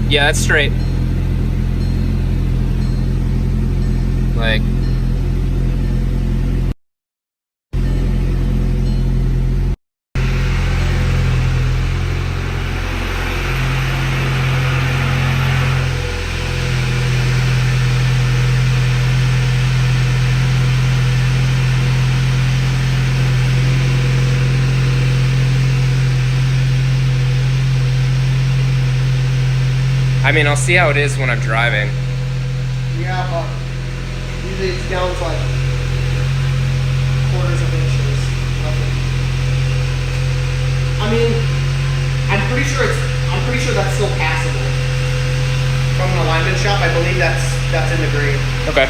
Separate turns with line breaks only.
Yeah, that's straight. Like... I mean, I'll see how it is when I'm driving.
Yeah, but usually it's down to like quarters of inches. Nothing. I mean, I'm pretty sure that's still passable. From an alignment shop, I believe that's in the grade.
Okay.